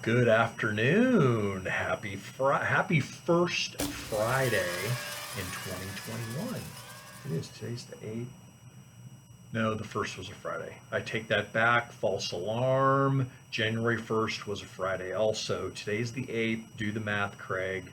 Good afternoon. Happy first Friday in 2021. It is. Today's the 8th. No, the first was a Friday. I take that back. False alarm. January 1st was a Friday also. Today's the 8th. Do the math, Craig.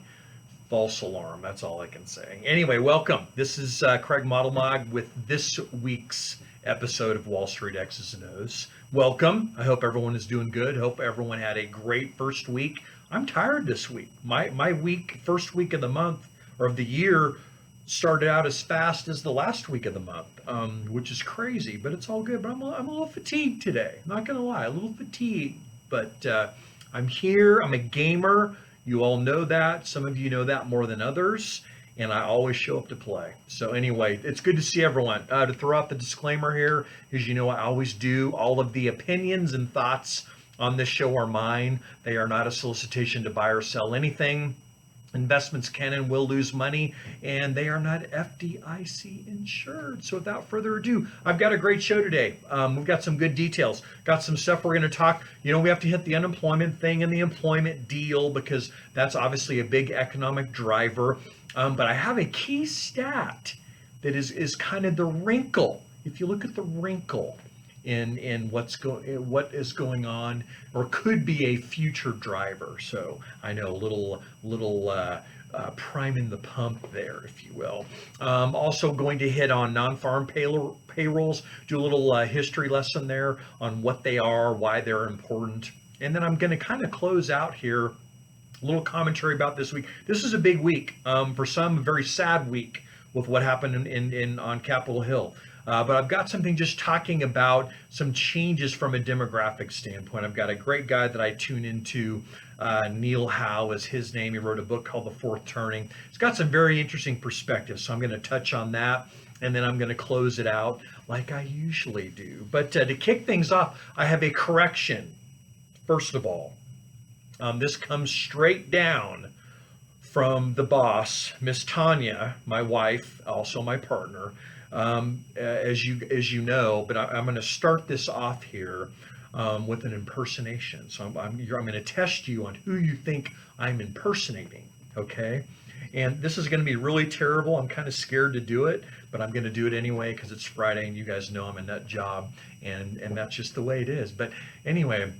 False alarm. That's all I can say. Anyway, welcome. This is Craig Modelmog with this week's episode of Wall Street X's and O's. Welcome. I hope everyone is doing good. Hope everyone had a great first week. I'm tired this week. My week, first week of the month or of the year, started out as fast as the last week of the month, which is crazy, but it's all good. But I'm a little fatigued today. Not gonna lie, a little fatigued. But I'm here. I'm a gamer. You all know that. Some of you know that more than others. And I always show up to play. So anyway, it's good to see everyone. To throw out the disclaimer here, as you know, I always do. All of the opinions and thoughts on this show are mine. They are not a solicitation to buy or sell anything. Investments can and will lose money, and they are not FDIC insured. So without further ado, I've got a great show today. We've got some good details, got some stuff we're going to talk. We have to hit the unemployment thing and the employment deal because that's obviously a big economic driver. But I have a key stat that is kind of the wrinkle. If you look at the wrinkle in what is going on, or could be a future driver. So I know a little priming the pump there, if you will. Also going to hit on non-farm payrolls, do a little history lesson there on what they are, why they're important, and then I'm going to kind of close out here. A little commentary about this week. This is a big week. For some, a very sad week with what happened on Capitol Hill. But I've got something just talking about some changes from a demographic standpoint. I've got a great guy that I tune into, Neil Howe is his name. He wrote a book called The Fourth Turning. It's got some very interesting perspectives, so I'm going to touch on that, and then I'm going to close it out like I usually do. But to kick things off, I have a correction. First of all, this comes straight down from the boss, Miss Tanya, my wife, also my partner. As you know, but I'm going to start this off here with an impersonation. So I'm going to test you on who you think I'm impersonating. Okay, and this is going to be really terrible. I'm kind of scared to do it, but I'm going to do it anyway because it's Friday, and you guys know I'm a nut job, and that's just the way it is. But anyway,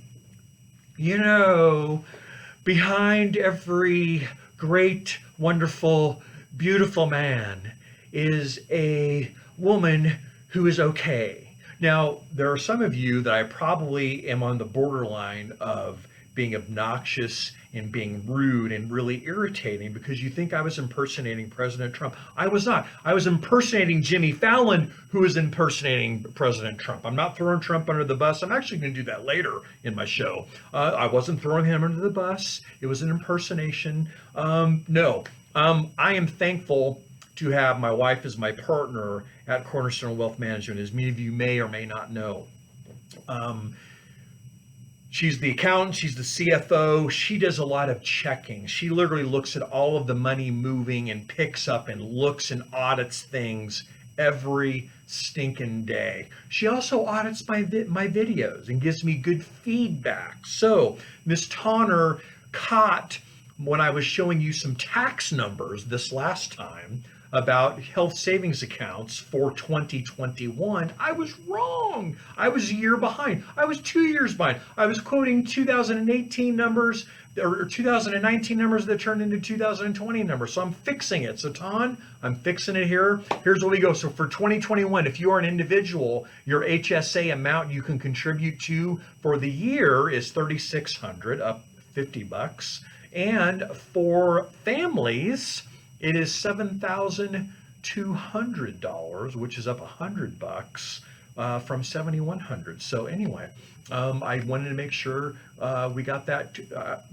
behind every great, wonderful, beautiful man is a woman who is okay. Now, there are some of you that I probably am on the borderline of being obnoxious and being rude and really irritating because you think I was impersonating President Trump. I was not. I was impersonating Jimmy Fallon, who is impersonating President Trump. I'm not throwing Trump under the bus. I'm actually going to do that later in my show. I wasn't throwing him under the bus. It was an impersonation. No, I am thankful to have my wife as my partner at Cornerstone Wealth Management, as many of you may or may not know. She's the accountant, she's the CFO, she does a lot of checking. She literally looks at all of the money moving and picks up and looks and audits things every stinking day. She also audits my videos and gives me good feedback. So Miss Tonner caught when I was showing you some tax numbers this last time about health savings accounts for 2021, I was wrong. I was a year behind. I was 2 years behind. I was quoting 2018 numbers or 2019 numbers that turned into 2020 numbers. So I'm fixing it. So Ton, I'm fixing it here. Here's where we go. So for 2021, if you are an individual, your HSA amount you can contribute to for the year is $3,600, up $50. And for families, it is $7,200, which is up $100 from $7,100. So anyway, I wanted to make sure we got that.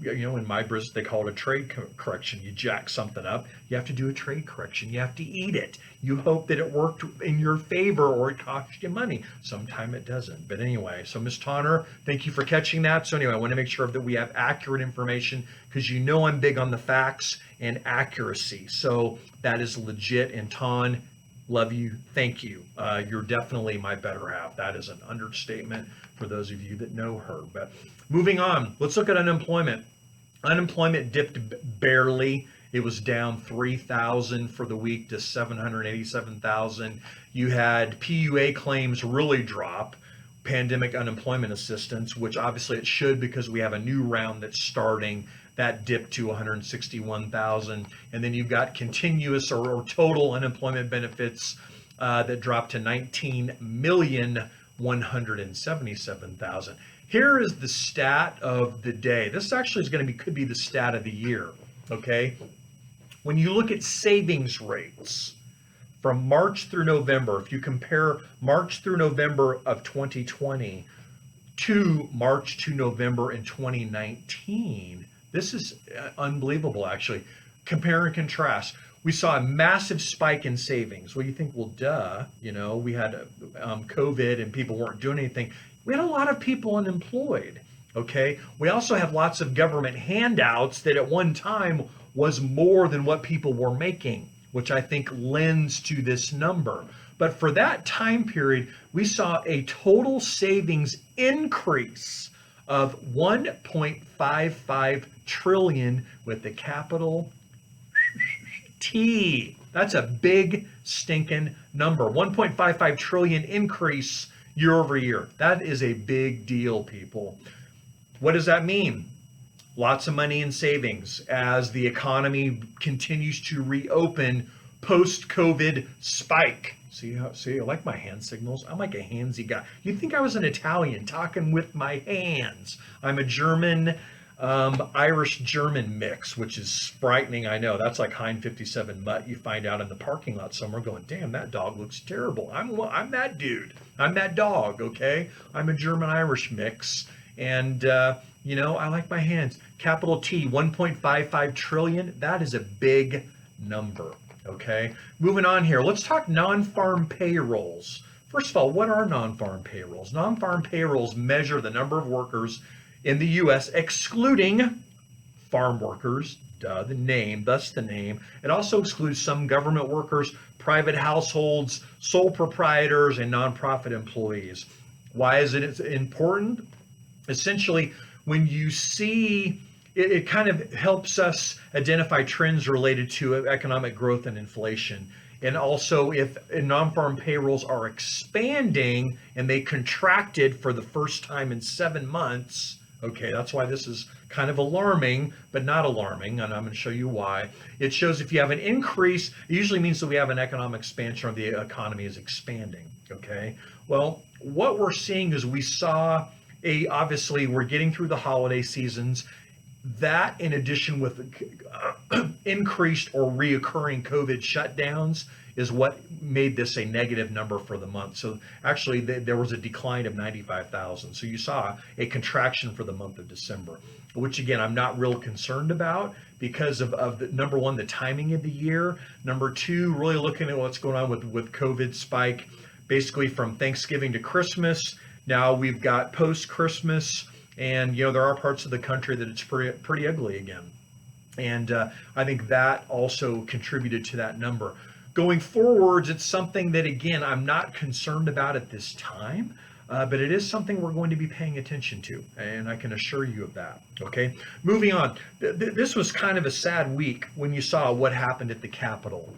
In my business, they call it a trade correction. You jack something up, you have to do a trade correction. You have to eat it. You hope that it worked in your favor or it cost you money. Sometimes it doesn't. But anyway, so Ms. Tonner, thank you for catching that. So anyway, I want to make sure that we have accurate information because I'm big on the facts and accuracy. So that is legit. And Ton, Love you. Thank you. You're definitely my better half. That is an understatement for those of you that know her. But moving on, let's look at unemployment. Unemployment dipped barely. It was down 3,000 for the week to 787,000. You had PUA claims really drop, pandemic unemployment assistance, which obviously it should because we have a new round that's starting. That dipped to 161,000. And then you've got continuous or total unemployment benefits that dropped to 19,177,000. Here is the stat of the day. This actually is going to be could be the stat of the year. Okay, when you look at savings rates from March through November, if you compare March through November of 2020 to March to November in 2019, this is unbelievable. Actually, compare and contrast. We saw a massive spike in savings. Well, you think, well, duh, we had COVID and people weren't doing anything. We had a lot of people unemployed. Okay. We also have lots of government handouts that at one time was more than what people were making, which I think lends to this number. But for that time period, we saw a total savings increase of 1.55 trillion with the capital T. That's a big stinking number. 1.55 trillion increase year over year. That is a big deal, people. What does that mean? Lots of money in savings as the economy continues to reopen post-COVID spike. See, I like my hand signals. I'm like a handsy guy. You'd think I was an Italian talking with my hands. I'm a German, Irish-German mix, which is frightening. I know that's like Hein 57 mutt you find out in the parking lot somewhere going, damn, that dog looks terrible. I'm that dude. I'm that dog, okay? I'm a German-Irish mix. And, I like my hands. Capital T, 1.55 trillion. That is a big number. Okay. Moving on here. Let's talk non-farm payrolls. First of all, what are non-farm payrolls? Non-farm payrolls measure the number of workers in the U.S. excluding farm workers. Duh, thus the name. It also excludes some government workers, private households, sole proprietors, and nonprofit employees. Why is it important? Essentially, when you see it kind of helps us identify trends related to economic growth and inflation. And also, if non-farm payrolls are expanding and they contracted for the first time in 7 months, okay, that's why this is kind of alarming, but not alarming, and I'm going to show you why. It shows if you have an increase, it usually means that we have an economic expansion or the economy is expanding, okay? Well, what we're seeing is we saw obviously, we're getting through the holiday seasons. That, in addition with increased or reoccurring COVID shutdowns, is what made this a negative number for the month. So actually, there was a decline of 95,000. So you saw a contraction for the month of December, which again, I'm not real concerned about because of the, number one, the timing of the year. Number two, really looking at what's going on with COVID spike, basically from Thanksgiving to Christmas. Now we've got post-Christmas, and there are parts of the country that it's pretty ugly again. And I think that also contributed to that number. Going forwards, it's something that, again, I'm not concerned about at this time, but it is something we're going to be paying attention to, and I can assure you of that. Okay, moving on. This was kind of a sad week when you saw what happened at the Capitol.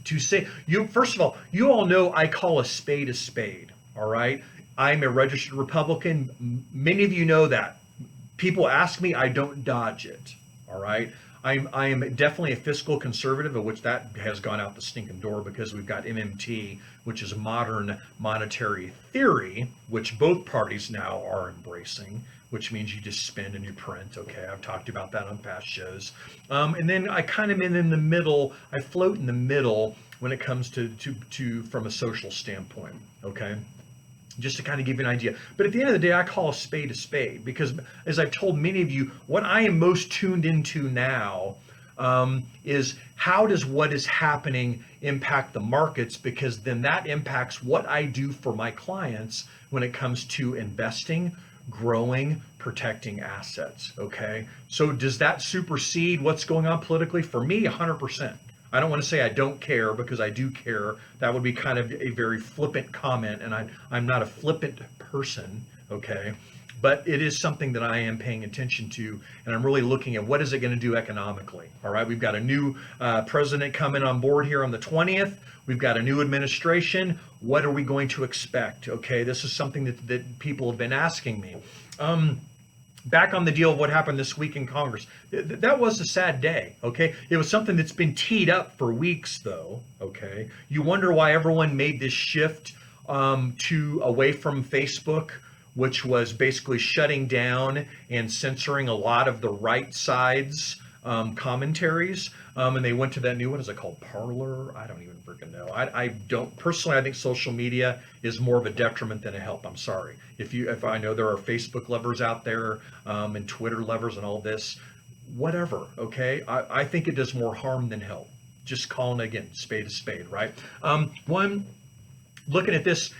To say, first of all, you all know I call a spade, all right? I'm a registered Republican. Many of you know that. People ask me, I don't dodge it, all right? I am definitely a fiscal conservative, of which that has gone out the stinking door because we've got MMT, which is modern monetary theory, which both parties now are embracing, which means you just spend and you print. Okay, I've talked about that on past shows. And then I kind of am in the middle. I float in the middle when it comes to from a social standpoint. Okay, just to kind of give you an idea. But at the end of the day, I call a spade because, as I've told many of you, what I am most tuned into now is how does what is happening impact the markets, because then that impacts what I do for my clients when it comes to investing, growing, protecting assets. Okay, so does that supersede what's going on politically? For me, 100%. I don't want to say I don't care, because I do care. That would be kind of a very flippant comment, and I'm not a flippant person, okay? But it is something that I am paying attention to, and I'm really looking at what is it going to do economically. All right, we've got a new president coming on board here on the 20th. We've got a new administration. What are we going to expect? Okay, this is something that people have been asking me. Back on the deal of what happened this week in Congress, that was a sad day, okay? It was something that's been teed up for weeks, though, okay? You wonder why everyone made this shift away from Facebook, which was basically shutting down and censoring a lot of the right side's commentaries, and they went to that new, what is it called, Parlor? I don't even freaking know. I don't personally. I think social media is more of a detriment than a help. I'm sorry. If I know there are Facebook lovers out there, and Twitter lovers and all this, whatever. Okay, I think it does more harm than help. Just calling, again, spade a spade, right? One, looking at this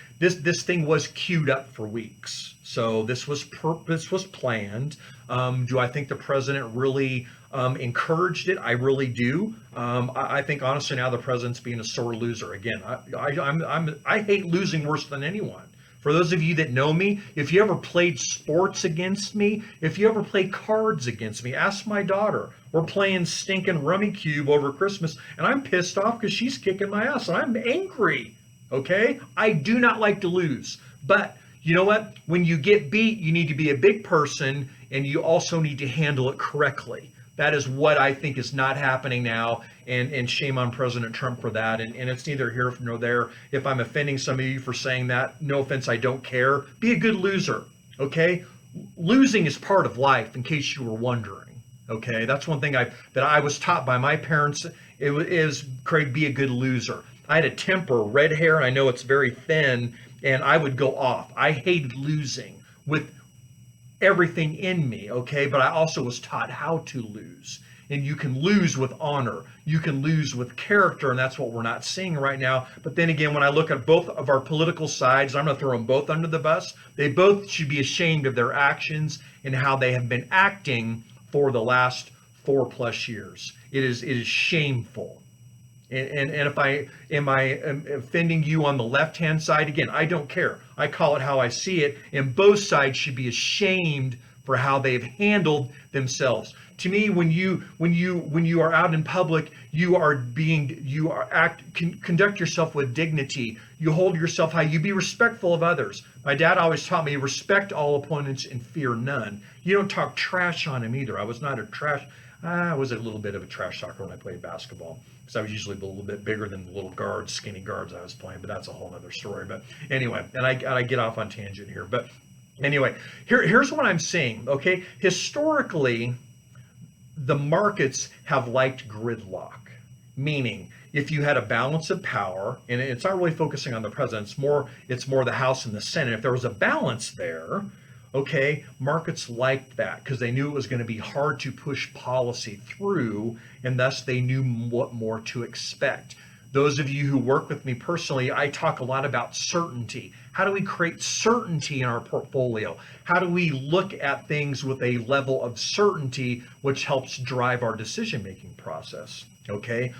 thing was queued up for weeks. So this was planned. Do I think the president really encouraged it? I really do. I think honestly now the president's being a sore loser. Again, I hate losing worse than anyone. For those of you that know me, if you ever played sports against me, if you ever played cards against me, ask my daughter. We're playing stinking Rummy Cube over Christmas, and I'm pissed off because she's kicking my ass, and I'm angry. Okay? I do not like to lose. But you know what? When you get beat, you need to be a big person, and you also need to handle it correctly. That is what I think is not happening now, and shame on President Trump for that. And it's neither here nor there. If I'm offending some of you for saying that, no offense, I don't care. Be a good loser, okay? Losing is part of life, in case you were wondering, okay? That's one thing that I was taught by my parents. Is Craig, be a good loser. I had a temper, red hair, and I know it's very thin, and I would go off. I hated losing with everything in me, okay? But I also was taught how to lose. And you can lose with honor. You can lose with character, and that's what we're not seeing right now. But then again, when I look at both of our political sides, I'm going to throw them both under the bus. They both should be ashamed of their actions and how they have been acting for the last 4+ years. It is shameful. And if I am offending you on the left-hand side, again, I don't care. I call it how I see it, and both sides should be ashamed for how they've handled themselves. To me, when you are out in public, conduct yourself with dignity. You hold yourself high. You be respectful of others. My dad always taught me, respect all opponents and fear none. You don't talk trash on him either. I was not a trash. I was a little bit of a trash talker when I played basketball, because I was usually a little bit bigger than the little guards, skinny guards I was playing, but that's a whole other story. But anyway, and I get off on tangent here. But anyway, here's what I'm saying, okay? Historically, the markets have liked gridlock, meaning if you had a balance of power, and it's not really focusing on the president, it's more the House and the Senate. If there was a balance there, okay, markets liked that because they knew it was going to be hard to push policy through, and thus they knew what more to expect. Those of you who work with me personally, I talk a lot about certainty. How do we create certainty in our portfolio? How do we look at things with a level of certainty which helps drive our decision-making process? Okay,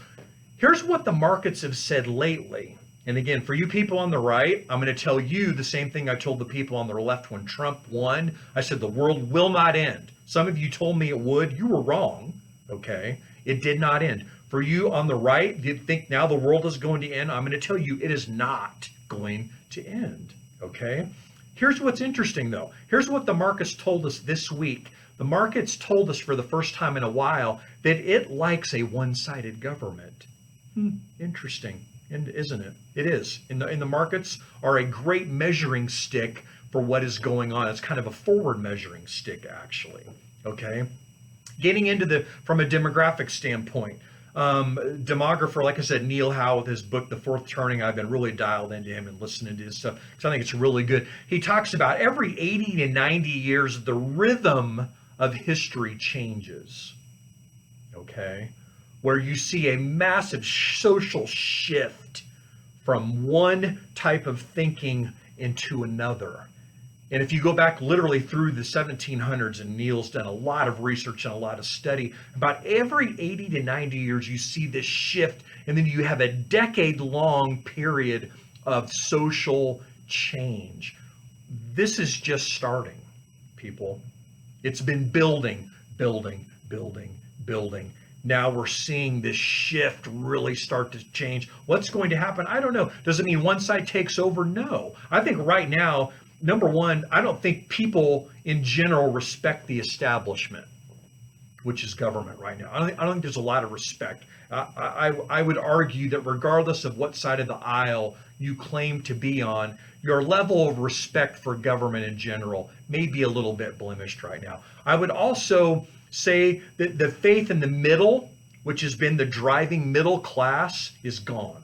here's what the markets have said lately. And again, for you people on the right, I'm going to tell you the same thing I told the people on the left when Trump won. I said the world will not end. Some of you told me it would. You were wrong. Okay, it did not end. For you on the right, you think now the world is going to end. I'm going to tell you it is not going to end. Okay, here's what's interesting though. Here's what the markets told us this week. The markets told us for the first time in a while that it likes a one-sided government. Interesting. And isn't it? It is. In the markets are a great measuring stick for what is going on. It's kind of a forward measuring stick, actually. Okay. Getting into from a demographic standpoint, demographer, like I said, Neil Howe with his book, The Fourth Turning, I've been really dialed into him and listening to his stuff because I think it's really good. He talks about every 80 to 90 years, the rhythm of history changes. Okay. Where you see a massive social shift from one type of thinking into another. And if you go back literally through the 1700s, and Neil's done a lot of research and a lot of study, about every 80 to 90 years, you see this shift, and then you have a decade-long period of social change. This is just starting, people. It's been building, building, building, building. Now we're seeing this shift really start to change. What's going to happen? I don't know. Does it mean one side takes over? No. I think right now, number one, I don't think people in general respect the establishment, which is government right now. I don't think there's a lot of respect. I would argue that regardless of what side of the aisle you claim to be on, your level of respect for government in general may be a little bit blemished right now. I would also say that the faith in the middle, which has been the driving middle class, is gone.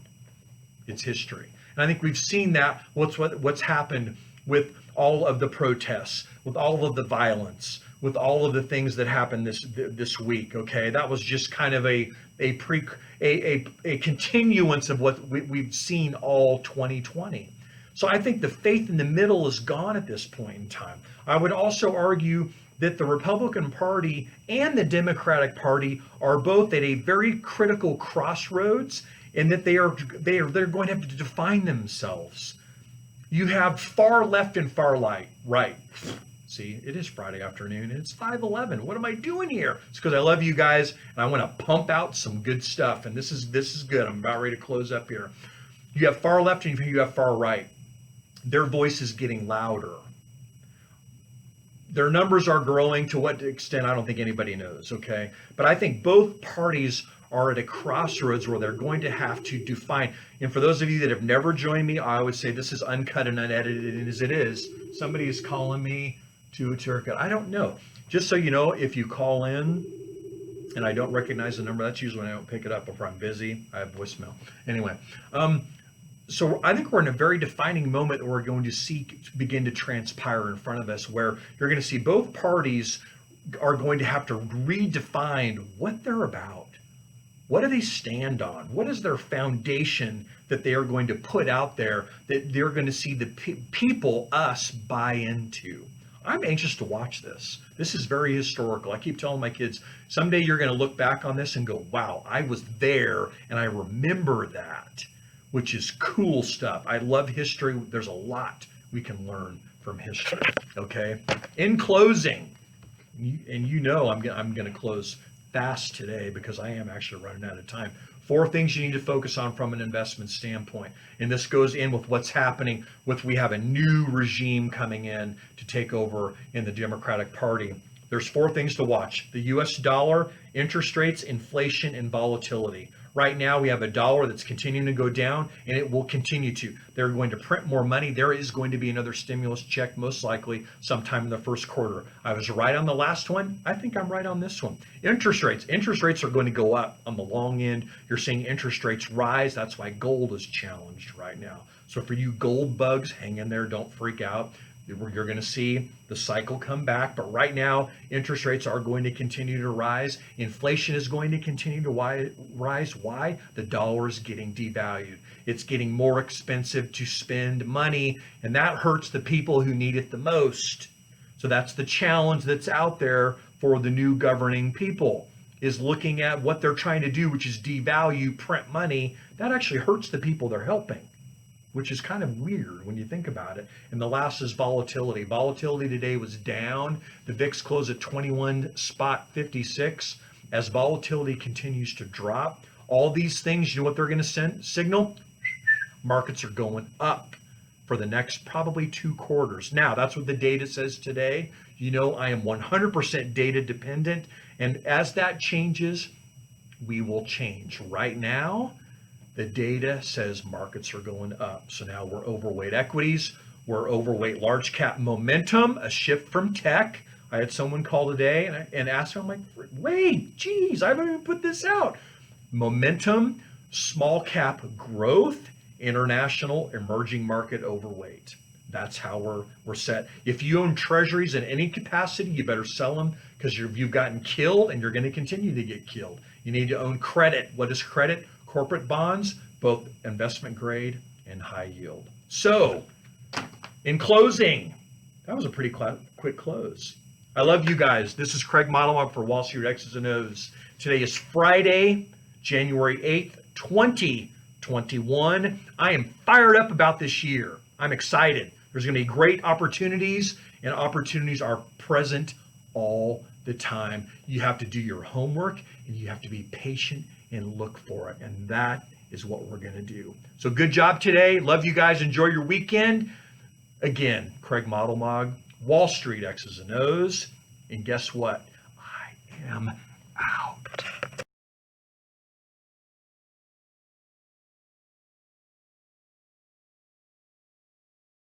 It's history. And I think we've seen that, what's happened with all of the protests, with all of the violence, with all of the things that happened this week. Okay, that was just kind of a continuance of what we've seen all 2020. So I think the faith in the middle is gone at this point in time. I would also argue that the Republican Party and the Democratic Party are both at a very critical crossroads, and that they're going to have to define themselves. You have far left and far right. See, it is Friday afternoon and it's 5:11. What am I doing here? It's because I love you guys and I want to pump out some good stuff. And this is good. I'm about ready to close up here. You have far left and you have far right. Their voice is getting louder. Their numbers are growing. To what extent, I don't think anybody knows, okay? But I think both parties are at a crossroads where they're going to have to define. And for those of you that have never joined me, I always say this is uncut and unedited as it is. Somebody is calling me to cut. I don't know. Just so you know, if you call in and I don't recognize the number, that's usually when I don't pick it up, if I'm busy. I have voicemail. Anyway, so I think we're in a very defining moment that we're going to see begin to transpire in front of us, where you're going to see both parties are going to have to redefine what they're about. What do they stand on? What is their foundation that they are going to put out there that they're going to see the people, us, buy into? I'm anxious to watch this. This is very historical. I keep telling my kids, someday you're going to look back on this and go, wow, I was there and I remember that, which is cool stuff. I love history. There's a lot we can learn from history, okay? In closing, and you know I'm going to close fast today because I am actually running out of time. 4 things you need to focus on from an investment standpoint. And this goes in with what's happening with, we have a new regime coming in to take over in the Democratic Party. There's 4 things to watch: the US dollar, interest rates, inflation, and volatility. Right now, we have a dollar that's continuing to go down, and it will continue to. They're going to print more money. There is going to be another stimulus check, most likely sometime in the first quarter. I was right on the last one. I think I'm right on this one. Interest rates. Interest rates are going to go up on the long end. You're seeing interest rates rise. That's why gold is challenged right now. So for you gold bugs, hang in there. Don't freak out. You're going to see the cycle come back, but right now interest rates are going to continue to rise. Inflation is going to continue to rise. Why? The dollar is getting devalued. It's getting more expensive to spend money, and that hurts the people who need it the most. So that's the challenge that's out there for the new governing people, is looking at what they're trying to do, which is devalue, print money. That actually hurts the people they're helping, which is kind of weird when you think about it. And the last is volatility. Volatility today was down. The VIX closed at 21.56. As volatility continues to drop, all these things, you know what they're going to signal? Markets are going up for the next probably 2 quarters. Now, that's what the data says today. You know, I am 100% data dependent. And as that changes, we will change. Right now, the data says markets are going up. So now we're overweight equities. We're overweight large cap momentum, a shift from tech. I had someone call today and ask me, I'm like, wait, geez, I haven't even put this out. Momentum, small cap growth, international, emerging market overweight. That's how we're set. If you own treasuries in any capacity, you better sell them, because you've gotten killed and you're going to continue to get killed. You need to own credit. What is credit? Corporate bonds, both investment grade and high yield. So, in closing, That was a pretty quick close. I love you guys. This is Craig Modelmog for Wall Street X's and O's. Today is Friday, January 8th, 2021. I am fired up about this year. I'm excited. There's going to be great opportunities, and opportunities are present all the time. You have to do your homework, and you have to be patient and look for it. And that is what we're going to do. So good job today. Love you guys. Enjoy your weekend. Again, Craig Modelmog, Wall Street X's and O's. And guess what? I am